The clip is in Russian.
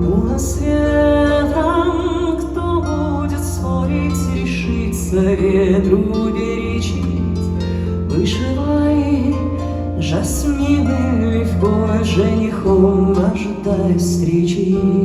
У нас ветром кто будет спорить, решиться ветру перечить? Вышивай жасмины легко, женихом ожидай встречи.